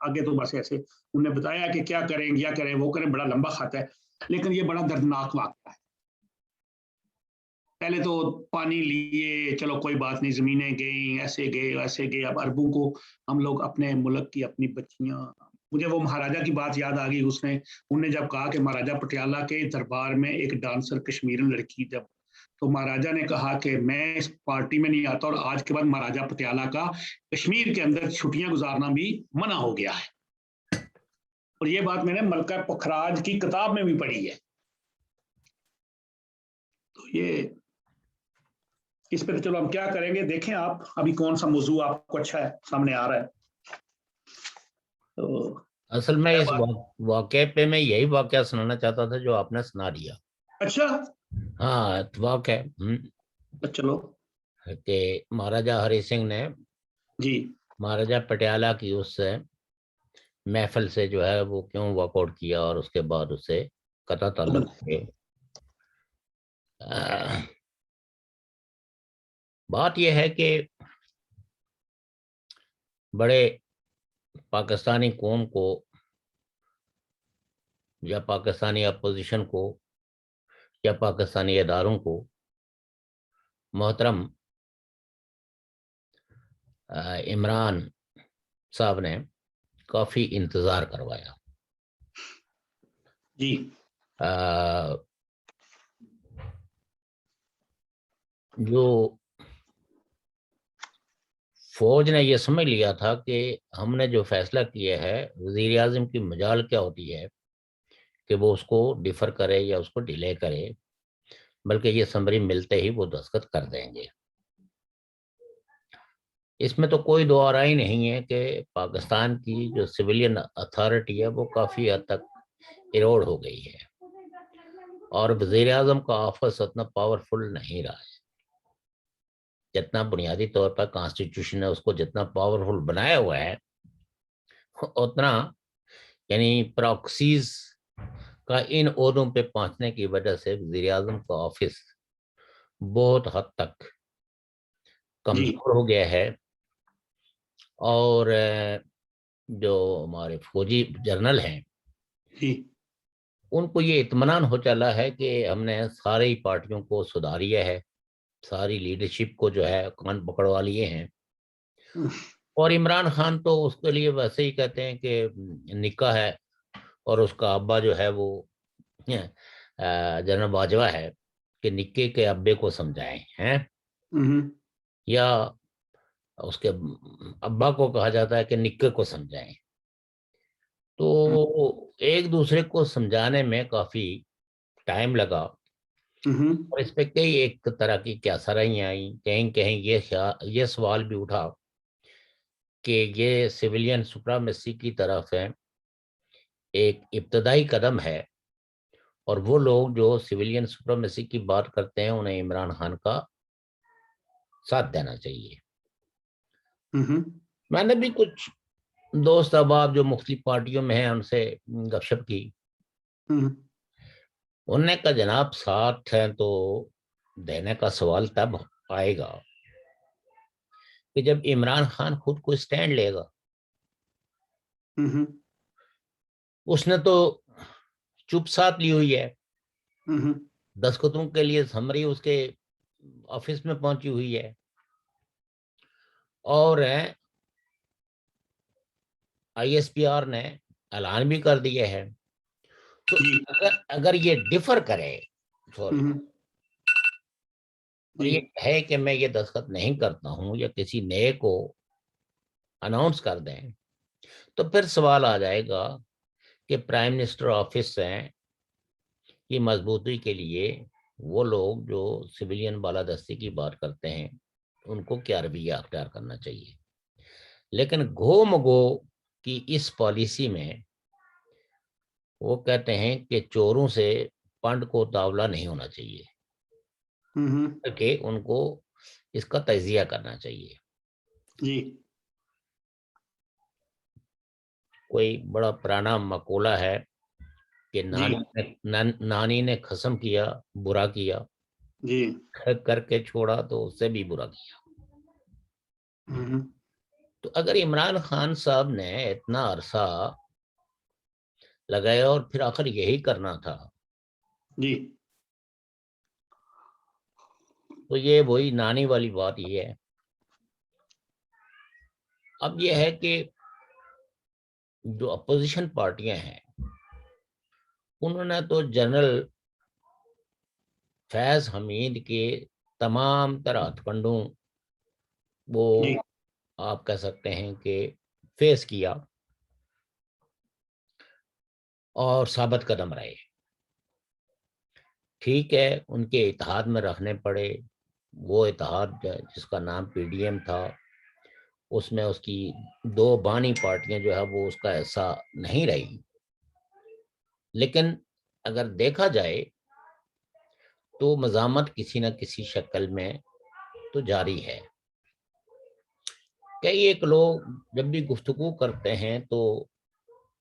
آگے تو بس ایسے انہوں نے بتایا کہ کیا کریں یا کریں وہ کریں، بڑا لمبا خط ہے، لیکن یہ بڑا دردناک واقعہ ہے۔ پہلے تو پانی لیے، چلو کوئی بات نہیں، زمینیں گئیں، ایسے گئے ویسے گئے، اب اربوں کو ہم لوگ اپنے ملک کی اپنی بچیاں، مجھے وہ مہاراجا کی بات یاد آ گئی، انہوں نے جب کہا کہ مہاراجا پٹیالہ کے دربار میں ایک ڈانسر کشمیرن لڑکی جب، تو مہاراجا نے کہا کہ میں اس پارٹی میں نہیں آتا، اور آج کے بعد مہاراجا پٹیالہ کا کشمیر کے اندر چھٹیاں گزارنا بھی منع ہو گیا ہے۔ اور یہ بات میں نے ملکہ پکھراج کی کتاب میں بھی پڑھی ہے۔ تو یہ اس پہ تو چلو ہم کیا کریں گے، دیکھیں آپ ابھی کون سا موضوع آپ کو اچھا ہے سامنے آ رہا ہے۔ تو اصل میں اس واقعے پہ میں یہی واقعہ سنانا چاہتا تھا جو آپ نے سنا دیا۔ اچھا ہاں اتفاق ہے چلو کہ مہاراجا ہری سنگھ نے جی مہاراجا پٹیالہ کی اس محفل سے جو ہے وہ کیوں واک آؤٹ کیا اور اس کے بعد اسے قطع تعلق ہے۔ بات یہ ہے کہ بڑے پاکستانی قوم کو یا پاکستانی اپوزیشن کو یا پاکستانی اداروں کو محترم عمران صاحب نے کافی انتظار کروایا۔ جی جو فوج نے یہ سمجھ لیا تھا کہ ہم نے جو فیصلہ کیا ہے، وزیر اعظم کی مجال کیا ہوتی ہے کہ وہ اس کو ڈیفر کرے یا اس کو ڈیلے کرے، بلکہ یہ سمری ملتے ہی وہ دستخط کر دیں گے۔ اس میں تو کوئی دو آرائی نہیں ہے کہ پاکستان کی جو سویلین اتھارٹی ہے وہ کافی حد تک ایروڈ ہو گئی ہے، اور وزیر اعظم کا آفس اتنا پاورفل نہیں رہا ہے جتنا بنیادی طور پر کانسٹیٹیوشن نے اس کو جتنا پاورفل بنایا ہوا ہے، اتنا یعنی پراکسیز کا ان عہدوں پہ پہنچنے کی وجہ سے وزیر اعظم کا آفس بہت حد تک کمزور ہو گیا ہے۔ اور جو ہمارے فوجی جنرل ہیں ان کو یہ اطمینان ہو چلا ہے کہ ہم نے ساری پارٹیوں کو سدھاریا ہے، ساری لیڈرشپ کو جو ہے کان پکڑوا لیے ہیں، اور عمران خان تو اس کے لیے ویسے ہی کہتے ہیں کہ نکاح ہے، اور اس کا ابا جو ہے وہ جنرل باجوہ ہے کہ نکے کے ابے کو سمجھائیں ہیں، یا اس کے ابا کو کہا جاتا ہے کہ نکے کو سمجھائیں۔ تو ایک دوسرے کو سمجھانے میں کافی ٹائم لگا، اور اس پہ کئی ایک طرح کی کیا سرائیاں آئیں، کہیں کہیں یہ سوال بھی اٹھا کہ یہ سویلین سپرامیسی کی طرف ہے ایک ابتدائی قدم ہے، اور وہ لوگ جو سویلین سپرامیسی کی بات کرتے ہیں انہیں عمران خان کا ساتھ دینا چاہیے۔ میں نے بھی کچھ دوست احباب جو مختلف پارٹیوں میں ہیں ان سے گپ شپ کی، انہوں نے کہا جناب ساتھ ہیں تو دینے کا سوال تب آئے گا کہ جب عمران خان خود کو سٹینڈ لے گا۔ اس نے تو چپ ساتھ لی ہوئی ہے، دستخطوں کے لیے سمری اس کے آفس میں پہنچی ہوئی ہے، اور آئی ایس پی آر نے اعلان بھی کر دیا ہے۔ تو اگر یہ ڈیفر کرے اور یہ ہے کہ میں یہ دستخط نہیں کرتا ہوں یا کسی نئے کو اناؤنس کر دیں، تو پھر سوال آ جائے گا کہ پرائم منسٹر آفس سے کی مضبوطی کے لیے وہ لوگ جو سویلین بالادستی کی بات کرتے ہیں ان کو کیا رویہ اختیار کرنا چاہیے۔ لیکن گو مگو کی اس پالیسی میں وہ کہتے ہیں کہ چوروں سے پنڈ کو تاولا نہیں ہونا چاہیے، کہ ان کو اس کا تجزیہ کرنا چاہیے۔ جی کوئی بڑا پرانا مقولہ ہے کہ نانی نے قسم کیا برا کیا، کر کے چھوڑا تو اس سے بھی برا کیا۔ تو تو اگر عمران خان صاحب نے اتنا عرصہ لگایا اور پھر آخر یہی کرنا تھا جی تو یہ وہی نانی والی بات یہ ہے. اب یہ ہے کہ جو اپوزیشن پارٹیاں ہیں انہوں نے تو جنرل فیض حمید کے تمام تر ہتھ کنڈوں وہ جی آپ کہہ سکتے ہیں کہ فیس کیا اور ثابت قدم رہے. ٹھیک ہے ان کے اتحاد میں رکھنے پڑے. وہ اتحاد جس کا نام پی ڈی ایم تھا اس میں اس کی دو بانی پارٹیاں جو ہے وہ اس کا حصہ نہیں رہی. لیکن اگر دیکھا جائے تو مزاحمت کسی نہ کسی شکل میں تو جاری ہے. کئی ایک لوگ جب بھی گفتگو کرتے ہیں تو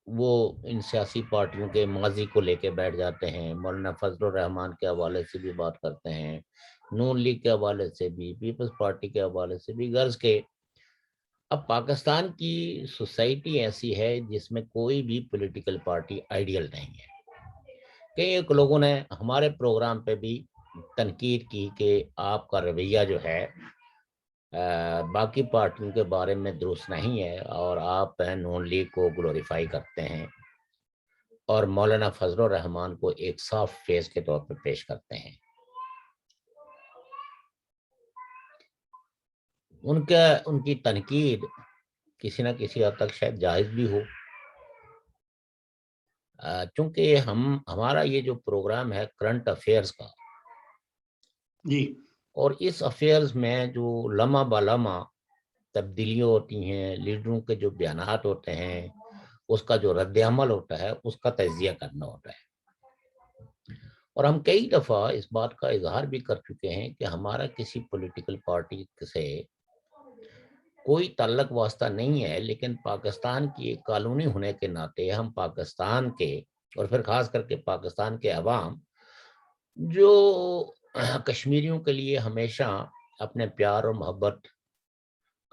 وہ ان سیاسی پارٹیوں کے ماضی کو لے کے بیٹھ جاتے ہیں. مولانا فضل الرحمان کے حوالے سے بھی بات کرتے ہیں, نون لیگ کے حوالے سے بھی, پیپلز پارٹی کے حوالے سے بھی. غرض کے اب پاکستان کی سوسائٹی ایسی ہے جس میں کوئی بھی پولیٹیکل پارٹی آئیڈیل نہیں ہے. کئی ایک لوگوں نے ہمارے پروگرام پہ بھی تنقید کی کہ آپ کا رویہ جو ہے باقی پارٹیوں کے بارے میں درست نہیں ہے اور آپ نون لیگ کو گلوریفائی کرتے ہیں اور مولانا فضل الرحمان کو ایک صاف فیس کے طور پر پیش کرتے ہیں. ان کی تنقید کسی نہ کسی حد تک شاید جائز بھی ہو, چونکہ ہمارا یہ جو پروگرام ہے کرنٹ افیئرز کا جی اور اس افیئرز میں جو لمحہ بلمحہ تبدیلیاں ہوتی ہیں, لیڈروں کے جو بیانات ہوتے ہیں, اس کا جو رد عمل ہوتا ہے اس کا تجزیہ کرنا ہوتا ہے. اور ہم کئی دفعہ اس بات کا اظہار بھی کر چکے ہیں کہ ہمارا کسی پولیٹیکل پارٹی سے کوئی تعلق واسطہ نہیں ہے, لیکن پاکستان کی ایک کالونی ہونے کے ناطے ہم پاکستان کے اور پھر خاص کر کے پاکستان کے عوام جو کشمیریوں کے لیے ہمیشہ اپنے پیار اور محبت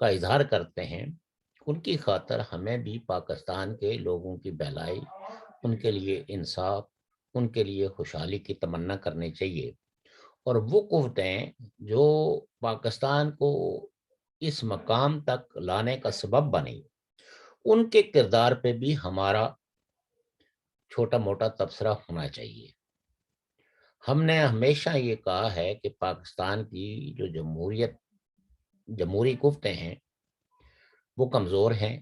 کا اظہار کرتے ہیں, ان کی خاطر ہمیں بھی پاکستان کے لوگوں کی بھلائی, ان کے لیے انصاف, ان کے لیے خوشحالی کی تمنا کرنی چاہیے. اور وہ قوتیں جو پاکستان کو اس مقام تک لانے کا سبب بنی, ان کے کردار پہ بھی ہمارا چھوٹا موٹا تبصرہ ہونا چاہیے. ہم نے ہمیشہ یہ کہا ہے کہ پاکستان کی جو جمہوری قوتیں ہیں وہ کمزور ہیں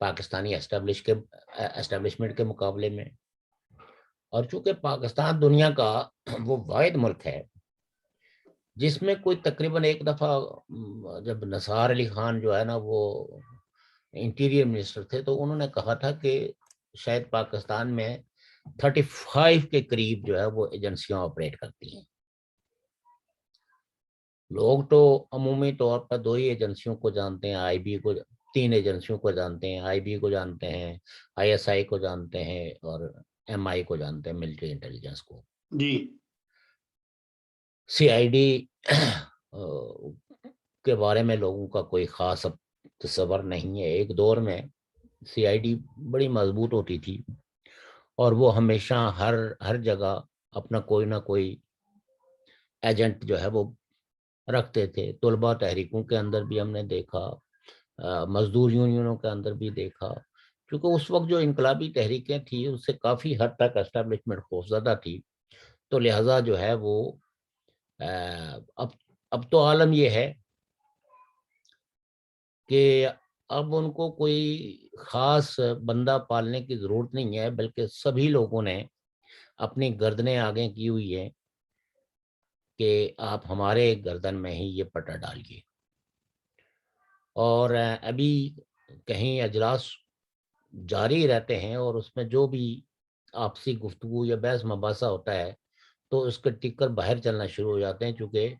پاکستانی اسٹیبلشمنٹ کے مقابلے میں. اور چونکہ پاکستان دنیا کا وہ واحد ملک ہے جس میں کوئی تقریباً ایک دفعہ جب نثار علی خان جو ہے نا وہ انٹیریئر منسٹر تھے تو انہوں نے کہا تھا کہ شاید پاکستان میں 35 کے قریب جو ہے وہ ایجنسیاں آپریٹ کرتی ہیں. لوگ تو عمومی طور پر دو ہی ایجنسیوں کو جانتے ہیں, آئی بی کو, 3 ایجنسیوں کو جانتے ہیں, آئی بی کو جانتے ہیں, آئی ایس آئی کو جانتے ہیں اور ایم آئی کو جانتے ہیں, ملٹری انٹیلیجنس کو. جی سی آئی ڈی کے بارے میں لوگوں کا کوئی خاص تصور نہیں ہے. ایک دور میں سی آئی ڈی بڑی مضبوط ہوتی تھی اور وہ ہمیشہ ہر جگہ اپنا کوئی نہ کوئی ایجنٹ جو ہے وہ رکھتے تھے. طلبہ تحریکوں کے اندر بھی ہم نے دیکھا, مزدور یونینوں کے اندر بھی دیکھا. کیونکہ اس وقت جو انقلابی تحریکیں تھیں اس سے کافی حد تک اسٹیبلشمنٹ خوفزدہ تھی, تو لہٰذا جو ہے وہ اب تو عالم یہ ہے کہ اب ان کو کوئی خاص بندہ پالنے کی ضرورت نہیں ہے, بلکہ سبھی لوگوں نے اپنی گردنیں آگے کی ہوئی ہیں کہ آپ ہمارے گردن میں ہی یہ پٹا ڈالیے. اور ابھی کہیں اجلاس جاری رہتے ہیں اور اس میں جو بھی آپسی گفتگو یا بحث مباحثہ ہوتا ہے تو اس کے ٹک کر باہر چلنا شروع ہو جاتے ہیں, چونکہ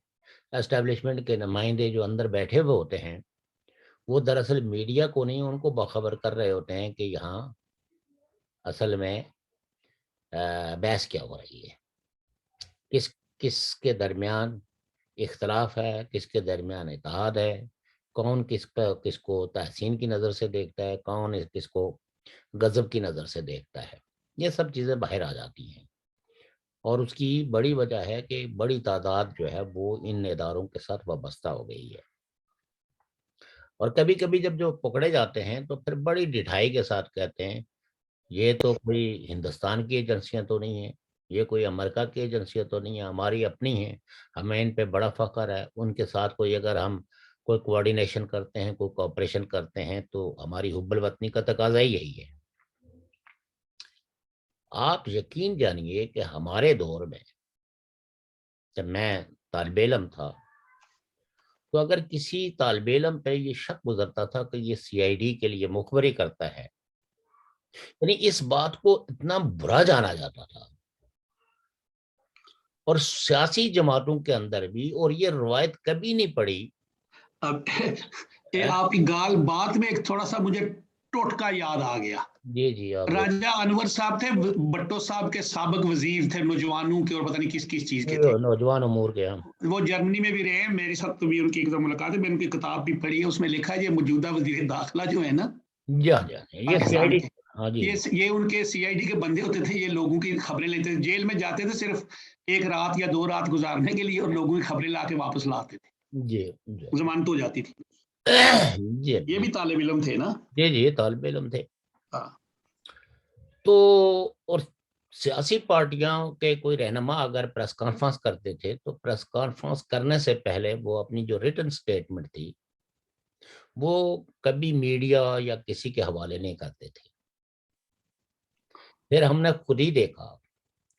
اسٹیبلشمنٹ کے نمائندے جو اندر بیٹھے ہوئے ہوتے ہیں وہ دراصل میڈیا کو نہیں, ان کو باخبر کر رہے ہوتے ہیں کہ یہاں اصل میں بحث کیا ہو رہی ہے, کس کے درمیان اختلاف ہے, کس کے درمیان اتحاد ہے, کون کس کو تحسین کی نظر سے دیکھتا ہے، کون کس کو غضب کی نظر سے دیکھتا ہے، یہ سب چیزیں باہر آ جاتی ہیں. اور اس کی بڑی وجہ ہے کہ بڑی تعداد جو ہے وہ ان اداروں کے ساتھ وابستہ ہو گئی ہے. اور کبھی کبھی جب جو پکڑے جاتے ہیں تو پھر بڑی ڈٹھائی کے ساتھ کہتے ہیں یہ تو کوئی ہندوستان کی ایجنسیاں تو نہیں ہیں، یہ کوئی امریکہ کی ایجنسیاں تو نہیں ہیں، ہماری اپنی ہیں، ہمیں ان پہ بڑا فخر ہے، ان کے ساتھ کوئی اگر ہم کوئی کوآرڈینیشن کرتے ہیں، کوئی کوآپریشن کرتے ہیں تو ہماری حب الوطنی کا تقاضا ہی یہی ہے. آپ یقین جانیے کہ ہمارے دور میں جب میں طالب علم تھا تو اگر کسی طالب علم پہ یہ شک گزرتا تھا کہ یہ سی آئی ڈی کے لیے مخبری کرتا ہے، یعنی اس بات کو اتنا برا جانا جاتا تھا. اور سیاسی جماعتوں کے اندر بھی، اور یہ روایت کبھی نہیں پڑی. اب آپ کی گال بات میں ایک تھوڑا سا مجھے ٹوٹکا یاد آ گیا. جی آپ راجہ انور صاحب تھے، بٹو صاحب کے سابق وزیر تھے نوجوانوں کے اور پتہ نہیں کس چیز کے تھے، نوجوان امور کے. ہم وہ جرمنی میں بھی رہے ہیں، میرے ساتھ تو بھی ان کی ایک دو ملاقات ہے، میں ان کی کتاب بھی پڑھی ہے، اس میں لکھا ہے یہ موجودہ وزیر داخلہ جو ہے نا یہ سی آئی پاکستان ڈی. کے، ہاں جی یہ ان کے سی آئی ڈی کے بندے ہوتے تھے، یہ لوگوں کی خبریں لیتے تھے، جیل میں جاتے تھے صرف ایک رات یا 2 رات گزارنے کے لیے، اور لوگوں کی خبریں لا کے واپس لاتے تھے، جی ضمانت ہو جاتی تھی. یہ بھی طالب علم تھے نا؟ جی طالب علم تھے. ہاں. تو اور سیاسی پارٹیاں کے کوئی رہنما اگر پریس کانفرنس کرتے تھے تو پریس کانفرنس کرنے سے پہلے وہ اپنی جو ریٹن سٹیٹمنٹ تھی وہ کبھی میڈیا یا کسی کے حوالے نہیں کرتے تھے. پھر ہم نے خود ہی دیکھا،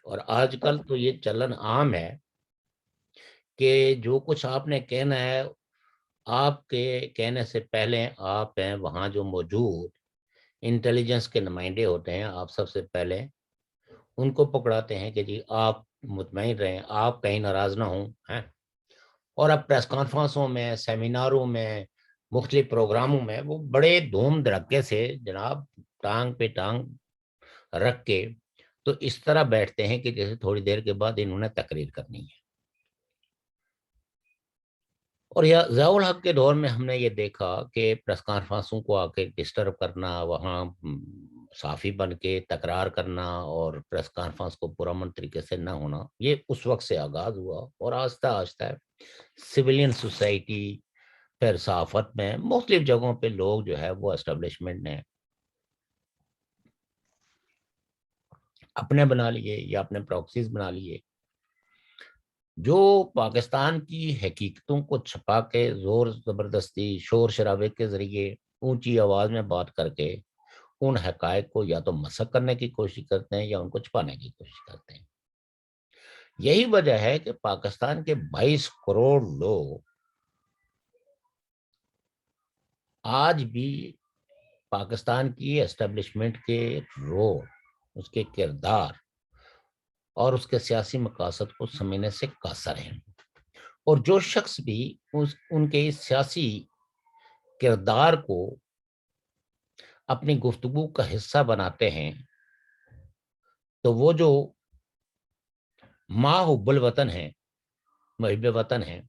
اور آج کل تو یہ چلن عام ہے کہ جو کچھ آپ نے کہنا ہے، آپ کے کہنے سے پہلے آپ ہیں وہاں جو موجود انٹیلیجنس کے نمائندے ہوتے ہیں، آپ سب سے پہلے ان کو پکڑاتے ہیں کہ جی آپ مطمئن رہیں، آپ کہیں ناراض نہ ہوں. اور اب پریس کانفرنسوں میں، سیمیناروں میں، مختلف پروگراموں میں وہ بڑے دھوم دھڑکے سے جناب ٹانگ پہ ٹانگ رکھ کے تو اس طرح بیٹھتے ہیں کہ جیسے تھوڑی دیر کے بعد انہوں نے تقریر کرنی ہے. اور ضیاء الحق کے دور میں ہم نے یہ دیکھا کہ پریس کانفرنسوں کو آ کے ڈسٹرب کرنا، وہاں صحافی بن کے تکرار کرنا اور پریس کانفرنس کو پرامن طریقے سے نہ ہونا، یہ اس وقت سے آغاز ہوا. اور آہستہ آہستہ سویلین سوسائٹی، پھر صحافت میں مختلف جگہوں پہ لوگ جو ہے وہ اسٹیبلشمنٹ نے اپنے بنا لیے یا اپنے پراکسیز بنا لیے، جو پاکستان کی حقیقتوں کو چھپا کے زور زبردستی شور شرابے کے ذریعے اونچی آواز میں بات کر کے ان حقائق کو یا تو مسخ کرنے کی کوشش کرتے ہیں یا ان کو چھپانے کی کوشش کرتے ہیں. یہی وجہ ہے کہ پاکستان کے 22 کروڑ لوگ آج بھی پاکستان کی اسٹیبلشمنٹ کے رول، اس کے کردار اور اس کے سیاسی مقاصد کو سمجھنے سے قاصر ہیں. اور جو شخص بھی ان کے سیاسی کردار کو اپنی گفتگو کا حصہ بناتے ہیں تو وہ جو ماں حب الوطن ہیں، محب وطن ہیں،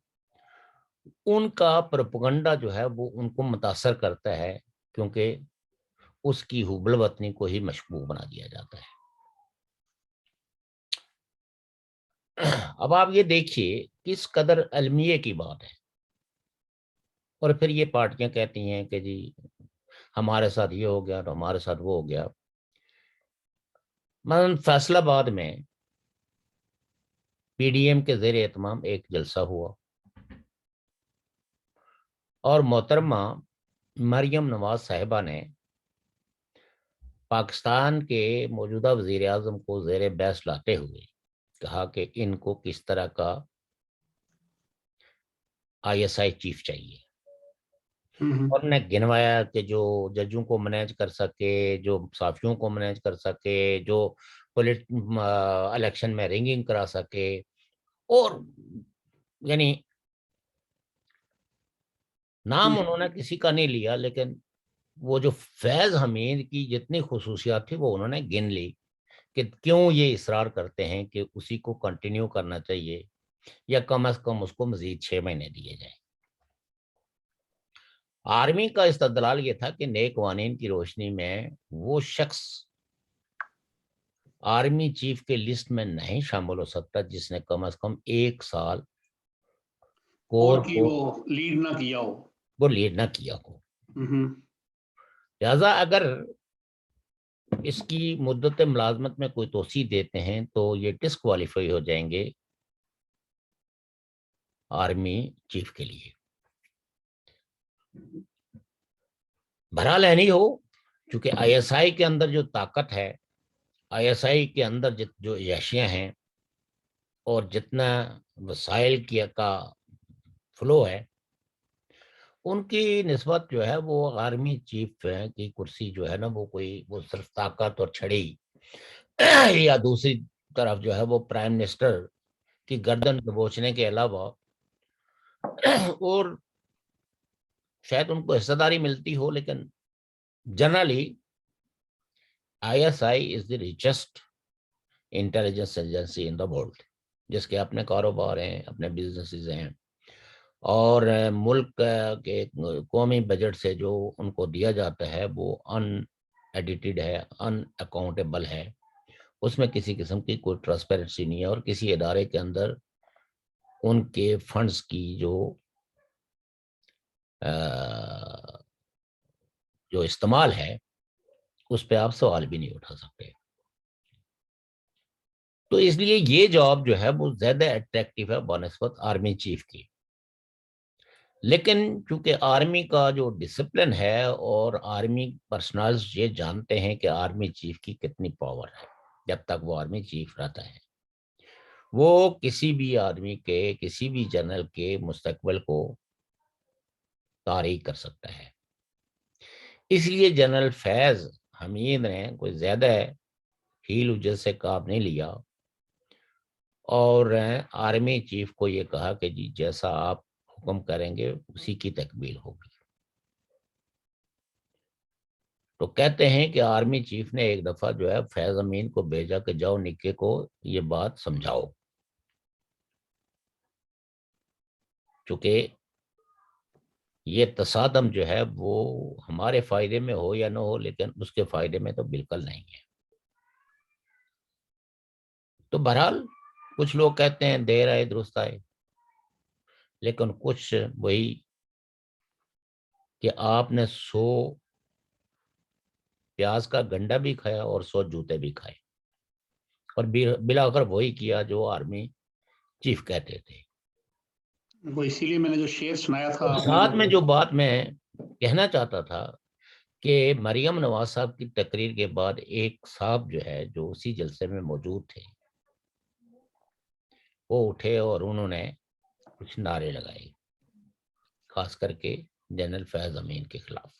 ان کا پروپیگنڈا جو ہے وہ ان کو متاثر کرتا ہے، کیونکہ اس کی حب الوطنی کو ہی مشبوع بنا دیا جاتا ہے. اب آپ یہ دیکھیے کس قدر المیے کی بات ہے. اور پھر یہ پارٹیاں کہتی ہیں کہ جی ہمارے ساتھ یہ ہو گیا تو ہمارے ساتھ وہ ہو گیا. مثلا فیصل آباد میں پی ڈی ایم کے زیر اہتمام ایک جلسہ ہوا اور محترمہ مریم نواز صاحبہ نے پاکستان کے موجودہ وزیر اعظم کو زیر بحث لاتے ہوئے کہا کہ ان کو کس طرح کا آئی ایس آئی چیف چاہیے. اور نے گنوایا کہ جو ججوں کو مینیج کر سکے، جو صحافیوں کو مینیج کر سکے، جو الیکشن میں رنگنگ کرا سکے، اور یعنی نام انہوں نے کسی کا نہیں لیا، لیکن وہ جو فیض حمید کی جتنی خصوصیات تھی وہ انہوں نے گن لی کہ کیوں یہ اصرار کرتے ہیں کہ اسی کو کنٹینیو کرنا چاہیے یا کم از کم اس کو مزید 6 مہینے دیے جائیں. آرمی کا استدلال یہ تھا کہ نیک قوانین کی روشنی میں وہ شخص آرمی چیف کے لسٹ میں نہیں شامل ہو سکتا جس نے کم از کم 1 سال کور اور کی کو وہ لیڈ نہ کیا ہو، وہ لیڈ نہ کیا ہو. ہوں، لہذا اگر اس کی مدت ملازمت میں کوئی توسیع دیتے ہیں تو یہ ڈسکوالیفائی ہو جائیں گے آرمی چیف کے لیے. بہرحال ہے نہیں ہو، چونکہ آئی ایس آئی کے اندر جو طاقت ہے، آئی ایس آئی کے اندر جو ایشیاں ہیں اور جتنا وسائل کا فلو ہے، ان کی نسبت جو ہے وہ آرمی چیف کی کرسی جو ہے نا وہ صرف طاقت اور چھڑی یا دوسری طرف جو ہے وہ پرائم منسٹر کی گردن دبوچنے کے علاوہ اور شاید ان کو حصہ داری ملتی ہو، لیکن generally I S I is the richest intelligence agency in the world, جس کے اپنے کاروبار ہیں، اپنے بزنسز ہیں، اور ملک کے قومی بجٹ سے جو ان کو دیا جاتا ہے وہ ان ایڈیٹڈ ہے، ان اکاؤنٹیبل ہے، اس میں کسی قسم کی کوئی ٹرانسپیرنسی نہیں ہے، اور کسی ادارے کے اندر ان کے فنڈز کی جو استعمال ہے اس پہ آپ سوال بھی نہیں اٹھا سکتے. تو اس لیے یہ جاب جو ہے وہ زیادہ اٹریکٹیو ہے بنسبت آرمی چیف کی. لیکن چونکہ آرمی کا جو ڈسپلن ہے اور آرمی پرسنلز یہ جانتے ہیں کہ آرمی چیف کی کتنی پاور ہے، جب تک وہ آرمی چیف رہتا ہے وہ کسی بھی آدمی کے، کسی بھی جنرل کے مستقبل کو تاریخ کر سکتا ہے. اس لیے جنرل فیض حمید نے کوئی زیادہ ہیل اجت سے کام نہیں لیا اور آرمی چیف کو یہ کہا کہ جی جیسا آپ حکم کریں گے اسی کی تکمیل ہوگی. تو کہتے ہیں کہ آرمی چیف نے ایک دفعہ جو ہے فیض امین کو بھیجا کہ جاؤ نکے کو یہ بات سمجھاؤ، چونکہ یہ تصادم جو ہے وہ ہمارے فائدے میں ہو یا نہ ہو لیکن اس کے فائدے میں تو بالکل نہیں ہے. تو بہرحال کچھ لوگ کہتے ہیں دیر آئے درست آئے، لیکن کچھ وہی کہ آپ نے 100 پیاز کا گنڈا بھی کھایا اور 100 جوتے بھی کھائے، اور بلاخر وہی کیا جو آرمی چیف کہتے تھے. وہ اسی لیے میں نے جو شعر سنایا تھا اور آپ نے ساتھ میں جو بات میں کہنا چاہتا تھا کہ مریم نواز صاحب کی تقریر کے بعد ایک صاحب جو ہے جو اسی جلسے میں موجود تھے وہ اٹھے اور انہوں نے کچھ نعرے لگائے، خاص کر کے جنرل فیض امین کے خلاف،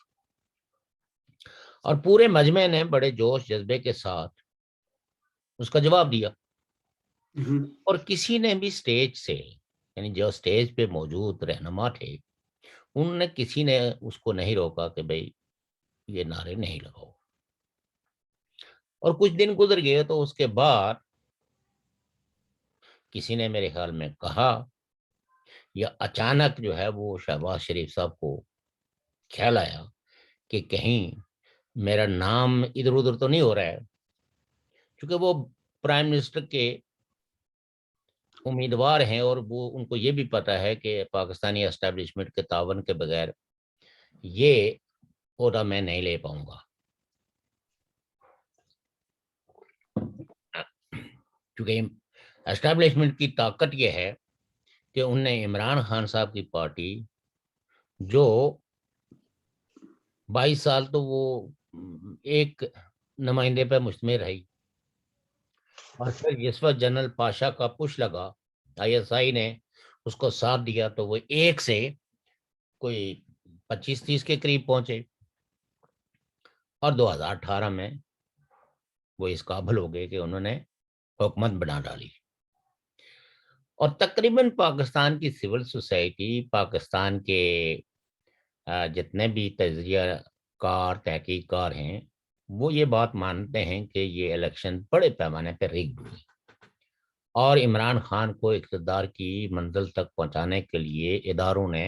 اور پورے مجمع نے بڑے جوش جذبے کے ساتھ اس کا جواب دیا. اور کسی نے بھی سٹیج سے، یعنی جو سٹیج پہ موجود رہنما تھے ان نے کسی نے اس کو نہیں روکا کہ بھئی یہ نعرے نہیں لگاؤ. اور کچھ دن گزر گئے تو اس کے بعد کسی نے میرے خیال میں کہا یا اچانک جو ہے وہ شہباز شریف صاحب کو خیال آیا کہ کہیں میرا نام ادھر ادھر تو نہیں ہو رہا ہے، کیونکہ وہ پرائم منسٹر کے امیدوار ہیں اور وہ ان کو یہ بھی پتا ہے کہ پاکستانی اسٹیبلشمنٹ کے تعاون کے بغیر یہ عہدہ میں نہیں لے پاؤں گا، کیونکہ اسٹیبلشمنٹ کی طاقت یہ ہے کہ ان نے عمران خان صاحب کی پارٹی جو 22 سال تو وہ ایک نمائندے پہ مشتمل رہی، اور پھر جس وقت جنرل پاشا کا پش لگا آئی ایس آئی نے اس کو ساتھ دیا تو وہ 1 سے کوئی 25-30 کے قریب پہنچے، اور 2018 میں وہ اس قابل ہو گئے کہ انہوں نے حکومت بنا ڈالی. اور تقریباً پاکستان کی سول سوسائٹی، پاکستان کے جتنے بھی تجزیہ کار تحقیق کار ہیں وہ یہ بات مانتے ہیں کہ یہ الیکشن بڑے پیمانے پر ریگڈ ہوئی اور عمران خان کو اقتدار کی منزل تک پہنچانے کے لیے اداروں نے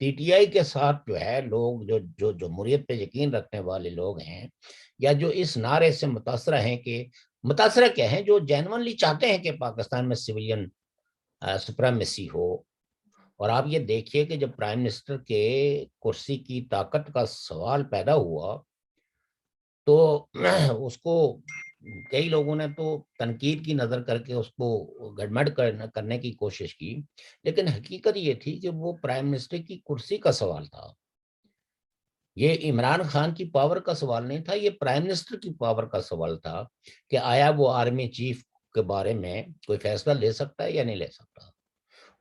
PTI کے ساتھ جو ہے لوگ جو جمہوریت پہ یقین رکھنے والے لوگ ہیں یا جو اس نعرے سے متاثرہ ہیں کہ متاثرہ کیا ہیں، جو جینونلی چاہتے ہیں کہ پاکستان میں سویلین سپریمیسی ہو. اور آپ یہ دیکھیے کہ جب پرائم منسٹر کے کرسی کی طاقت کا سوال پیدا ہوا تو اس کو کئی لوگوں نے تو تنقید کی نظر کر کے اس کو گڈمڈ کرنے کی کوشش کی، لیکن حقیقت یہ تھی کہ وہ پرائم منسٹر کی کرسی کا سوال تھا. یہ عمران خان کی پاور کا سوال نہیں تھا، یہ پرائم منسٹر کی پاور کا سوال تھا کہ آیا وہ آرمی چیف کے بارے میں کوئی فیصلہ لے سکتا ہے یا نہیں لے سکتا.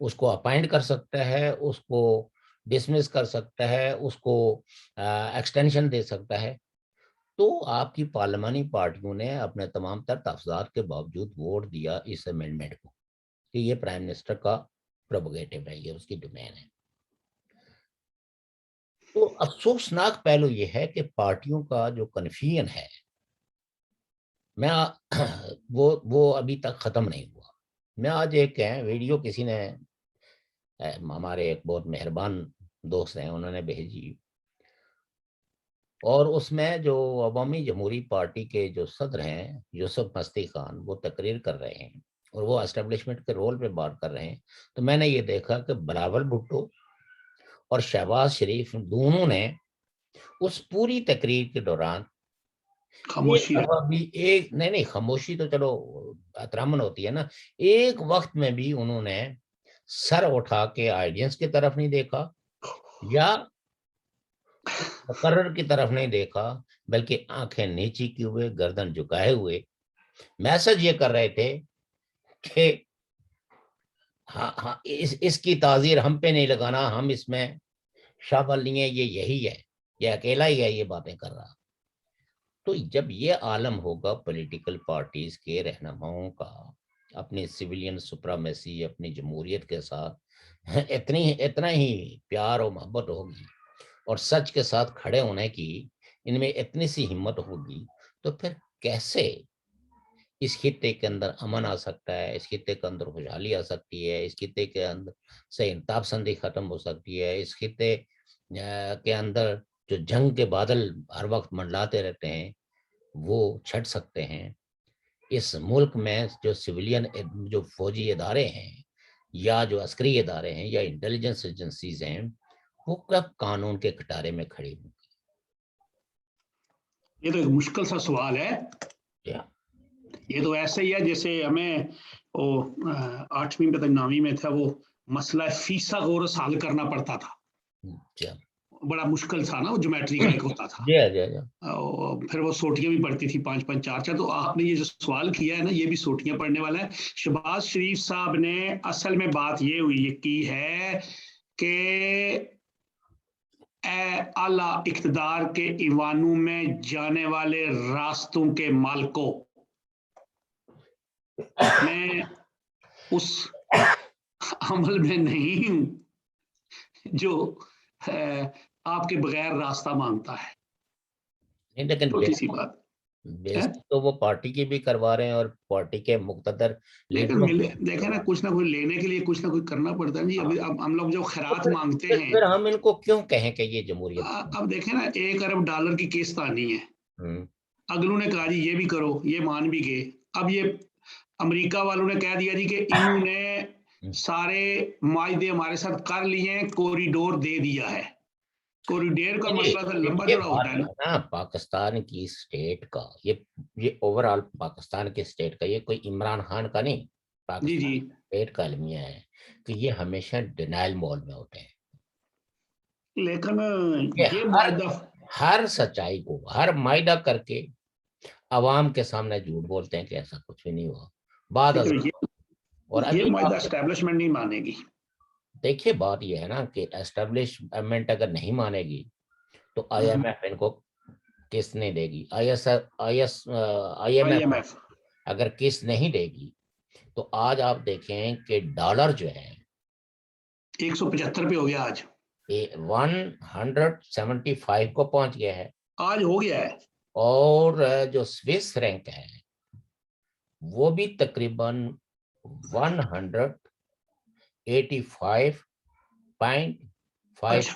اس کو اپائنٹ کر سکتا ہے، اس کو ڈسمس کر سکتا ہے، اس کو ایکسٹینشن دے سکتا ہے. تو آپ کی پارلیمانی پارٹیوں نے اپنے تمام تر تحفظات کے باوجود ووٹ دیا اس امینڈمنٹ کو کہ یہ پرائم منسٹر کا پروپوگیٹو ہے، یہ اس کی ڈومین ہے. تو افسوسناک پہلو یہ ہے کہ پارٹیوں کا جو کنفیوژن ہے میں وہ ابھی تک ختم نہیں ہوا. میں آج ایک ویڈیو کسی نے ہمارے ایک بہت مہربان دوست ہیں انہوں نے بھیجی، اور اس میں جو عوامی جمہوری پارٹی کے جو صدر ہیں یوسف مستی خان وہ تقریر کر رہے ہیں اور وہ اسٹیبلشمنٹ کے رول پہ بات کر رہے ہیں. تو میں نے یہ دیکھا کہ بلاول بھٹو اور شہباز شریف دونوں نے اس پوری تقریر کے دوران خاموشی ایک نہیں خاموشی تو چلو احترامن ہوتی ہے نا، ایک وقت میں بھی انہوں نے سر اٹھا کے آئیڈینس کی طرف نہیں دیکھا یا مقرر کی طرف نہیں دیکھا، بلکہ آنکھیں نیچی کیے ہوئے گردن جھکائے ہوئے میسج یہ کر رہے تھے کہ ہاں اس کی تعزیر ہم پہ نہیں لگانا، ہم اس میں شامل نہیں ہے، یہ یہی ہے، یہ اکیلا ہی ہے یہ باتیں کر رہا. تو جب یہ عالم ہوگا پولیٹیکل پارٹیز کے رہنماؤں کا اپنی سویلین سپرامیسی اپنی جمہوریت کے ساتھ اتنا ہی پیار و محبت ہوگی اور سچ کے ساتھ کھڑے ہونے کی ان میں اتنی سی ہمت ہوگی، تو پھر کیسے اس خطے کے اندر امن آ سکتا ہے، اس خطے کے اندر خوشحالی آ سکتی ہے، اس خطے کے اندر سے انتاب سندی ختم ہو سکتی ہے، اس خطے کے اندر جو جنگ کے بادل ہر وقت منڈلاتے رہتے ہیں وہ چھٹ سکتے ہیں. اس ملک میں جو سویلین جو فوجی ادارے ہیں یا جو عسکری ادارے ہیں یا انٹیلیجنس ایجنسیز ہیں وہ کب قانون کے کٹارے میں کھڑی ہوں گی؟ یہ تو ایک مشکل سا سوال ہے. یہ تو ایسا ہی ہے جیسے ہمیں وہ 8ویں میں تک 9ویں میں تھا وہ مسئلہ فیثاغورس حل کرنا پڑتا تھا. بڑا مشکل تھا نا، وہ جیومیٹری کا ایک ہوتا تھا. پھر وہ سوٹیاں بھی پڑتی تھی 5 5 4 4. تو آپ نے یہ جو سوال کیا ہے نا یہ بھی سوٹیاں پڑھنے والا ہے. شہباز شریف صاحب نے اصل میں بات یہ ہوئی کی ہے کہ اعلی اقتدار کے ایوانوں میں جانے والے راستوں کے مالکوں، میں اس عمل میں نہیں ہوں جو آپ کے بغیر راستہ مانگتا ہے. لیکن چھوٹی سی بات تو وہ پارٹی کی بھی کروا رہے ہیں اور پارٹی کے مقتدر لیکن دیکھیں نا کچھ نہ کچھ لینے کے لیے کچھ نہ کچھ کرنا پڑتا ہے جی. اب ہم لوگ جو خیرات مانگتے ہیں پھر ہم ان کو کیوں کہیں کہ یہ جمہوریت. اب دیکھیں نا $1 ارب کی قسط آنی ہے. اگلوں نے کہا جی یہ بھی کرو، یہ مان بھی گئے. اب یہ امریکہ والوں نے کہہ دیا جی کہ انہوں نے سارے معاہدے ہمارے ساتھ کر لیے ہیں، کوریڈور دے دیا ہے. کوریڈور کا مسئلہ تو لمبا چوڑا ہوتا ہے نا. پاکستان کی اسٹیٹ کا یہ اوور آل پاکستان کی اسٹیٹ کا، یہ کوئی عمران خان کا نہیں، پاکستان اسٹیٹ کا المیہ ہے کہ یہ ہمیشہ ڈینائل مول میں ہوتے ہیں. لیکن یہ معاہدہ ہر سچائی کو ہر معاہدہ کر کے عوام کے سامنے جھوٹ بولتے ہیں کہ ایسا کچھ بھی نہیں ہوا. بعد اور یہ معاہدہ اسٹیبلشمنٹ نہیں مانے گی. دیکھیے بات یہ ہے نا کہ اسٹیبلشمنٹ اگر نہیں مانے گی تو آئی ایم ایف ان کو قسط نہیں دے گی. آئی ایم ایف اگر قسط نہیں دے گی تو آج آپ دیکھیں کہ ڈالر جو ہے 175 پہ ہو گیا، آج 175 کو پہنچ گیا ہے، آج ہو گیا ہے. اور جو سوئس فرینک ہے وہ بھی تقریباً 185.5 5-6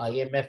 IMF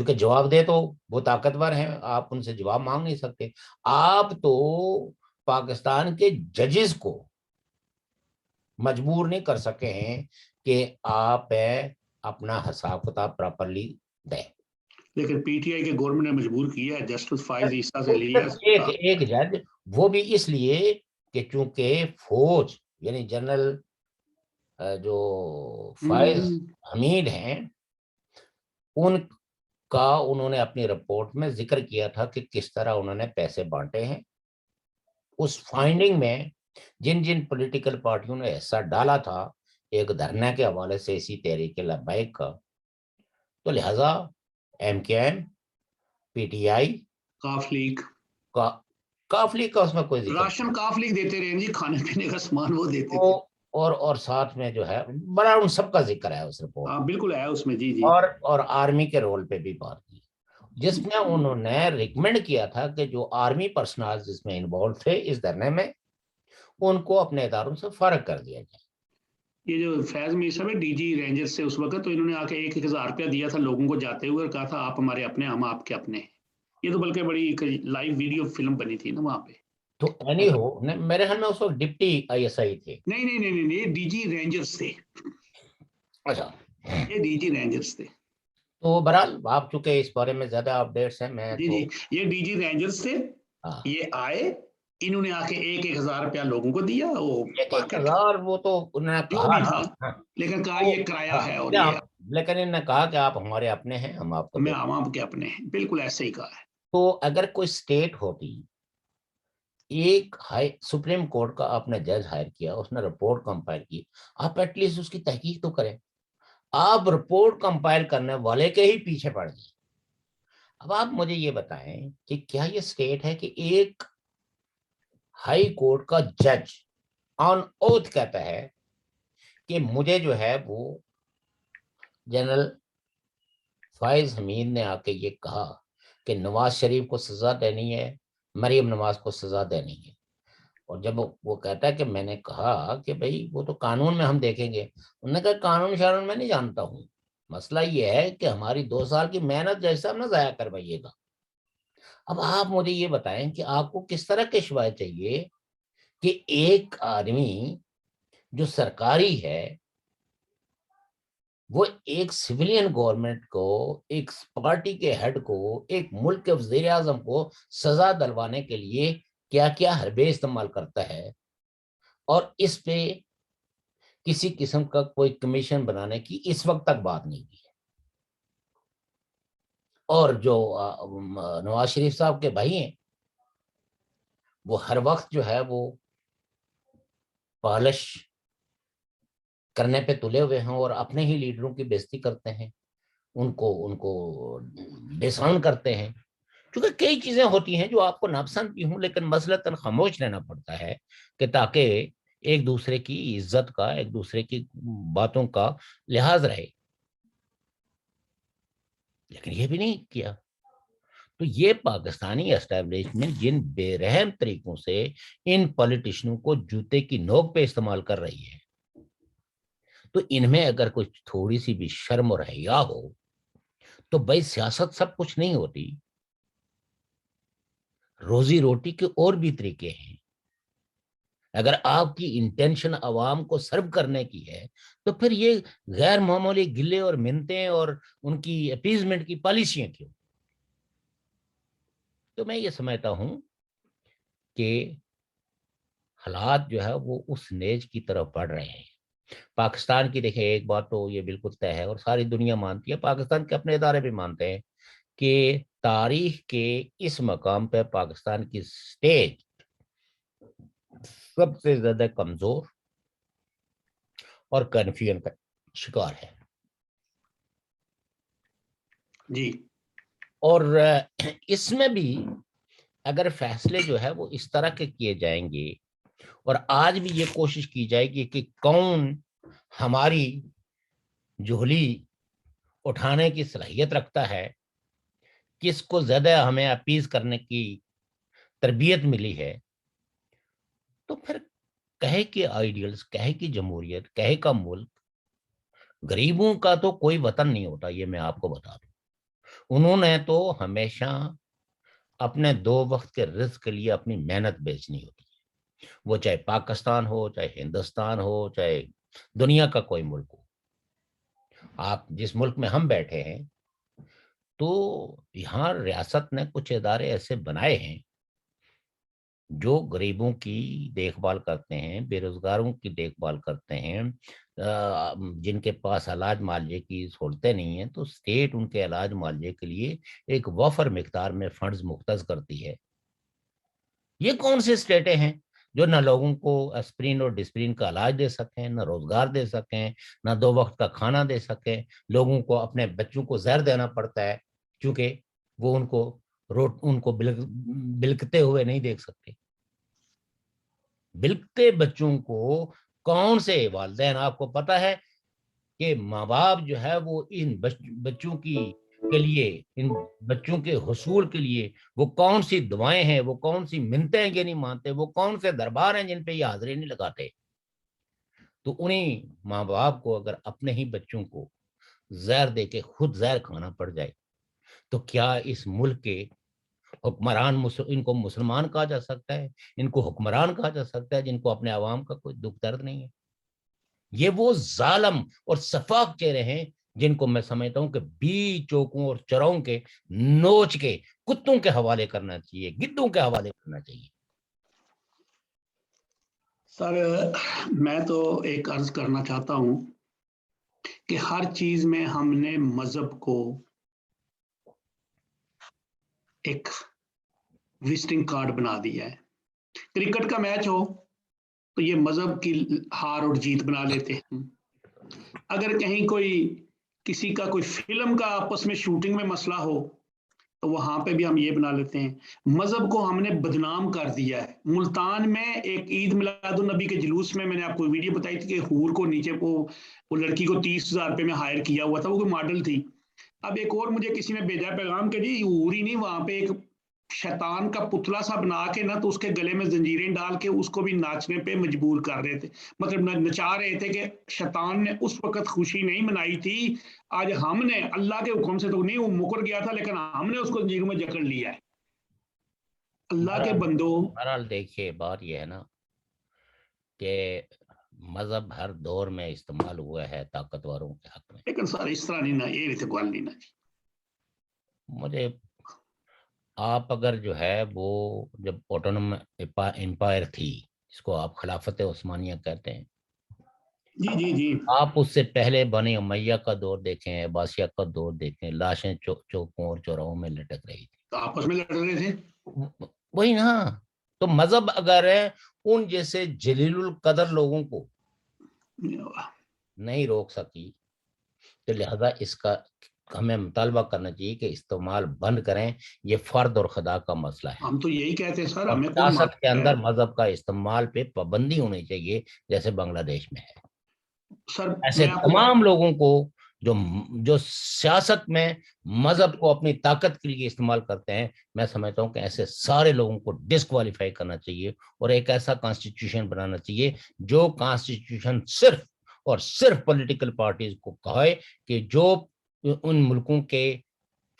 کیونکہ جواب دے تو وہ طاقتور ہیں, آپ ان سے جواب مانگ نہیں سکتے. آپ تو پاکستان کے ججز کو مجبور نہیں کر سکے ہیں کہ آپ اپنا حساب کتاب پراپرلی دیں. لیکن پی ٹی آئی کے گورنمنٹ نے مجبور کیا ہے جسٹس فائز عیسیٰ سے لیا. ایک جج, وہ بھی اس لیے کہ چونکہ فوج یعنی جنرل جو فائز حمید ہیں, ان کا انہوں نے اپنی رپورٹ میں ذکر کیا تھا کہ کس طرح انہوں نے پیسے بانٹے ہیں. اس فائنڈنگ میں جن جن پولیٹیکل پارٹیوں نے حصہ ڈالا تھا ایک دھرنے کے حوالے سے اسی تحریک لبیک کا, تو لہذا ایم کے ایم, پی ٹی آئی, کاف لیگ کاف لیگ کا اس میں کوئی ذکر, راشن کاف لیگ دیتے رہے جی, کھانے پینے کا سامان وہ دیتے تھے, اور ساتھ میں جو ہے بڑا ان سب کا ذکر ہے اس رپورٹ. ہاں بالکل ہے اس میں, جی جی. اور آرمی کے رول پہ بھی بات کی, جس میں انہوں نے ریکمینڈ کیا تھا کہ جو آرمی پرسنل جس میں انوالو تھے اس دھرنے میں, ان کو اپنے اداروں سے فارغ کر دیا جائے. یہ جو فیض میر صاحب ہے ڈی جی رینجر سے اس وقت, تو انہوں نے آ کے 1,000 روپیہ دیا تھا لوگوں کو جاتے ہوئے اور کہا تھا آپ ہمارے اپنے, ہم آپ کے اپنے. یہ تو بلکہ بڑی لائیو ویڈیو فلم بنی تھی نا وہاں پہ. تو اینی ہو, میرے خیال میں اس وقت ڈپٹی آئی ایس آئی تھے. نہیں نہیں نہیں نہیں, یہ ڈی جی رینجرز تھے. اچھا, یہ ڈی جی رینجرز تھے. تو بہرحال آپ چونکہ اس بارے میں زیادہ اپڈیٹس ہیں, میں جی جی, یہ ڈی جی رینجرز تھے. یہ آئے, انہوں نے آ کے 1,000 روپیہ لوگوں کو دیا, وہ 1,000 وہ تو انہوں نے جو بھی تھا, لیکن کہا یہ کرایہ ہے, اور یہ لیکن انہوں نے کہا کہ آپ ہمارے اپنے ہیں, ہم آپ کو میں عوام کے اپنے ہیں, بالکل ایسے ہی کہا ہے. تو اگر کوئی اسٹیٹ ہوتی, ایک سپریم کورٹ کا آپ نے جج ہائر کیا, اس نے رپورٹ کمپائل کی, آپ ایٹ لیسٹ اس کی تحقیق تو کریں. آپ رپورٹ کمپائل کرنے والے کے ہی پیچھے پڑ گئے. اب آپ مجھے یہ بتائیں کہ کیا یہ اسٹیٹ ہے کہ ایک ہائی کورٹ کا جج آن اوتھ کہتا ہے کہ مجھے جو ہے وہ جنرل فائز حمید نے آ کے یہ کہا کہ نواز شریف کو سزا دینی ہے, مریم نواز کو سزا دینی ہے. اور جب وہ کہتا ہے کہ میں نے کہا کہ بھئی وہ تو قانون میں ہم دیکھیں گے, انہوں نے کہا قانون شانون میں نہیں جانتا ہوں, مسئلہ یہ ہے کہ ہماری 2 سال کی محنت جیسا نہ ضائع کروائیے گا. اب آپ مجھے یہ بتائیں کہ آپ کو کس طرح کے شوائے چاہیے کہ ایک آدمی جو سرکاری ہے وہ ایک سویلین گورنمنٹ کو, ایک پارٹی کے ہیڈ کو, ایک ملک کے وزیر اعظم کو سزا دلوانے کے لیے کیا کیا حربے استعمال کرتا ہے, اور اس پہ کسی قسم کا کوئی کمیشن بنانے کی اس وقت تک بات نہیں کی ہے. اور جو نواز شریف صاحب کے بھائی ہیں وہ ہر وقت جو ہے وہ پالش کرنے پہ تلے ہوئے ہیں اور اپنے ہی لیڈروں کی بےزتی کرتے ہیں, ان کو ڈسآن کرتے ہیں. کیونکہ کئی چیزیں ہوتی ہیں جو آپ کو ناپسند بھی ہوں, لیکن مسلطاً خاموش رہنا پڑتا ہے کہ تاکہ ایک دوسرے کی عزت کا, ایک دوسرے کی باتوں کا لحاظ رہے. لیکن یہ بھی نہیں کیا. تو یہ پاکستانی اسٹیبلشمنٹ جن بے رحم طریقوں سے ان پولیٹیشنوں کو جوتے کی نوک پہ استعمال کر رہی ہے, تو ان میں اگر کچھ تھوڑی سی بھی شرم اور حیا ہو تو بھائی سیاست سب کچھ نہیں ہوتی, روزی روٹی کے اور بھی طریقے ہیں. اگر آپ کی انٹینشن عوام کو سرو کرنے کی ہے تو پھر یہ غیر معمولی گلے اور منتیں اور ان کی اپیزمنٹ کی پالیسیاں کیوں؟ تو میں یہ سمجھتا ہوں کہ حالات جو ہے وہ اس نیج کی طرف بڑھ رہے ہیں. پاکستان کی دیکھیں ایک بات تو یہ بالکل طے ہے اور ساری دنیا مانتی ہے, پاکستان کے اپنے ادارے بھی مانتے ہیں کہ تاریخ کے اس مقام پہ پاکستان کی سٹیج سب سے زیادہ کمزور اور کنفیوژن کا شکار ہے. جی, اور اس میں بھی اگر فیصلے جو ہے وہ اس طرح کے کیے جائیں گے اور آج بھی یہ کوشش کی جائے گی کہ کون ہماری جھولی اٹھانے کی صلاحیت رکھتا ہے, کس کو زیادہ ہمیں اپیز کرنے کی تربیت ملی ہے, تو پھر کہے کہ آئیڈیلز, کہے کہ جمہوریت, کہے کا ملک, غریبوں کا تو کوئی وطن نہیں ہوتا, یہ میں آپ کو بتا دوں. انہوں نے تو ہمیشہ اپنے 2 وقت کے رزق کے لیے اپنی محنت بیچنی ہوتی ہے، وہ چاہے پاکستان ہو، چاہے ہندوستان ہو، چاہے دنیا کا کوئی ملک ہو۔ آپ جس ملک میں ہم بیٹھے ہیں تو یہاں ریاست نے کچھ ادارے ایسے بنائے ہیں جو غریبوں کی دیکھ بھال کرتے ہیں، بے روزگاروں کی دیکھ بھال کرتے ہیں، جن کے پاس علاج معالجے کی سہولتیں نہیں ہیں تو اسٹیٹ ان کے علاج معالجے کے لیے ایک وفر مقدار میں فنڈز مختص کرتی ہے۔ یہ کون سی اسٹیٹیں ہیں جو نہ لوگوں کو اسپرین اور ڈسپرین کا علاج دے سکیں، نہ روزگار دے سکیں، نہ 2 وقت کا کھانا دے سکیں؟ لوگوں کو اپنے بچوں کو زہر دینا پڑتا ہے کیونکہ وہ ان کو بلکتے ہوئے نہیں دیکھ سکتے۔ بلکتے بچوں کو کون سے والدین، آپ کو پتا ہے کہ ماں باپ جو ہے وہ ان بچوں کے لیے، ان بچوں کے حصول کے لیے وہ کون سی دعائیں ہیں، وہ کون سی منتیں ہیں کہ نہیں مانتے، وہ کون سے دربار ہیں جن پہ یہ حاضری نہیں لگاتے؟ تو انہیں ماں باپ کو اگر اپنے ہی بچوں کو زہر دے کے خود زہر کھانا پڑ جائے تو کیا اس ملک کے حکمران ان کو مسلمان کہا جا سکتا ہے؟ ان کو حکمران کہا جا سکتا ہے جن کو اپنے عوام کا کوئی دکھ درد نہیں ہے؟ یہ وہ ظالم اور سفاک چہرے ہیں جن کو میں سمجھتا ہوں کہ بیچ چوکوں اور چروں کے نوچ کے کتوں کے حوالے کرنا چاہیے، گدوں کے حوالے کرنا چاہیے۔ سر میں تو ایک عرض کرنا چاہتا ہوں کہ ہر چیز میں ہم نے مذہب کو ایک وزٹنگ کارڈ بنا دیا ہے۔ کرکٹ کا میچ ہو تو یہ مذہب کی ہار اور جیت بنا لیتے ہیں۔ اگر کہیں کسی کا کوئی فلم کا آپس میں شوٹنگ میں مسئلہ ہو تو وہاں پہ بھی ہم یہ بنا لیتے ہیں۔ مذہب کو ہم نے بدنام کر دیا ہے۔ ملتان میں ایک عید میلاد النبی کے جلوس میں نے آپ کو ویڈیو بتائی تھی کہ حور کو نیچے وہ لڑکی کو 30,000 روپے میں ہائر کیا ہوا تھا، وہ کوئی ماڈل تھی۔ اب ایک اور مجھے کسی نے بھیجا پیغام کہ جی حور ہی نہیں، وہاں پہ ایک شیطان کا پتلا سا بنا کے نا تو اس کے گلے میں زنجیریں ڈال کے اس کو بھی ناچنے پہ مجبور کر رہے تھے، مطلب نچا رہے تھے کہ شیطان نے اس وقت خوشی نہیں منائی تھی، آج ہم نے اللہ کے حکم سے تو نہیں، وہ مکر گیا تھا لیکن ہم نے اس کو زنجیروں میں جکڑ لیا ہے۔ اللہ کے بندوں، بہرحال دیکھیے بات یہ ہے نا کہ مذہب ہر دور میں استعمال ہوا ہے طاقتوروں کے حق میں، لیکن سر اس طرح نہیں نا، یہ تو گل نہیں نا جی۔ مجھے آپ اگر جو ہے وہ جب آٹونوم امپائر تھی جس کو آپ خلافت عثمانیہ کہتے ہیں، جی جی جی، آپ اس سے پہلے بنی امیہ کا دور دیکھیں، عباسیہ کا دور دیکھیں، لاشیں چوکوں اور چوراہوں میں لٹک رہی تھی، تو آپس میں لڑ رہے تھے۔ وہی نا۔ تو مذہب اگر ان جیسے جلیل القدر لوگوں کو نہیں روک سکی تو لہذا اس کا ہمیں مطالبہ کرنا چاہیے کہ استعمال بند کریں۔ یہ فرد اور خدا کا مسئلہ ہے، ہم تو یہی کہتے ہیں سر، اور ہمیں کون سیاست کے مانتا ہے اندر مذہب کا استعمال پہ پابندی ہونی چاہیے جیسے بنگلہ دیش میں ہے۔ سر؟ ایسے میں آپ کو تمام لوگوں کو جو سیاست میں مذہب کو اپنی طاقت کے لیے استعمال کرتے ہیں، میں سمجھتا ہوں کہ ایسے سارے لوگوں کو ڈسکوالیفائی کرنا چاہیے اور ایک ایسا کانسٹیٹیوشن بنانا چاہیے جو کانسٹیٹیوشن صرف اور صرف پولیٹیکل پارٹیز کو کہے کہ جو ان ملکوں کے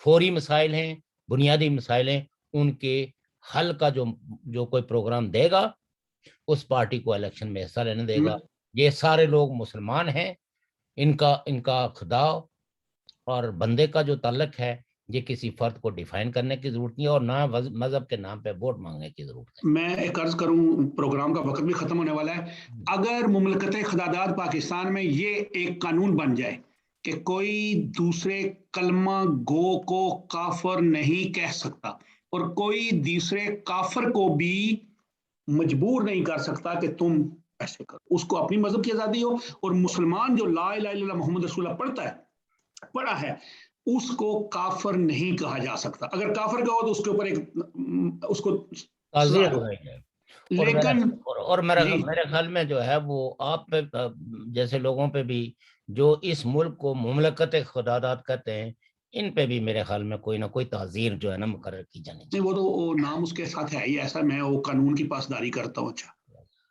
فوری مسائل ہیں، بنیادی مسائل ہیں، ان کے حل کا جو کوئی پروگرام دے گا اس پارٹی کو الیکشن میں حصہ لینے دے گا۔ یہ سارے لوگ مسلمان ہیں، ان کا خدا اور بندے کا جو تعلق ہے یہ کسی فرد کو ڈیفائن کرنے کی ضرورت نہیں اور نہ مذہب کے نام پہ ووٹ مانگنے کی ضرورت ہے۔ میں ایک عرض کروں، پروگرام کا وقت بھی ختم ہونے والا ہے۔ اگر مملکت خداداد پاکستان میں یہ ایک قانون بن جائے کہ کوئی دوسرے کلمہ گو کو کافر نہیں کہہ سکتا اور کوئی دوسرے کافر کو بھی مجبور نہیں کر سکتا کہ تم ایسے کرو، اس کو اپنی مذہب کی آزادی ہو، اور مسلمان جو لا الہ الا اللہ محمد رسول اللہ پڑھا ہے اس کو کافر نہیں کہا جا سکتا۔ اگر کافر کہو تو اس کے اوپر اس کو تعزیر ہو رہی ہے۔ لیکن اور جی میرے خیال میں جو ہے وہ آپ پہ جیسے لوگوں پہ بھی جو اس ملک کو مملکت خداداد کہتے ہیں، ان پہ بھی میرے خیال میں کوئی نہ کوئی تعزیر جو ہے نا مقرر کی جانی نہیں، وہ تو نام اس کے ساتھ ہے ہی ایسا، میں وہ قانون کی پاسداری کرتا ہوں۔ اچھا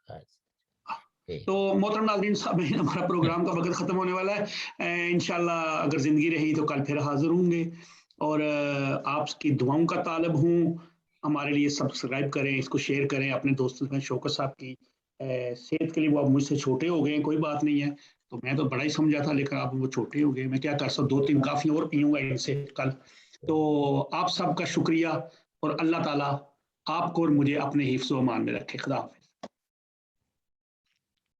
چاہیے۔ تو محترم ناظرین صاحب، ہمارا پروگرام کا وقت ختم ہونے والا ہے۔ انشاءاللہ اگر زندگی رہی تو کل پھر حاضر ہوں گے۔ اور آپ کی دعاؤں کا طالب ہوں. ہمارے لیے سبسکرائب کریں, اس کو شیئر کریں اپنے دوستوں میں. شوکت صاحب کی صحت کے لیے وہ اب مجھ سے چھوٹے ہو گئے ہیں, کوئی بات نہیں ہے, تو میں تو بڑا ہی سمجھا تھا, لیکن اب وہ چھوٹے ہو گئے, میں کیا کر سکتا, 2-3 کافی اور پیوں گا ان سے کل. تو آپ سب کا شکریہ, اور اللہ تعالیٰ آپ کو اور مجھے اپنے حفظ و امان میں رکھے. خدا حافظ.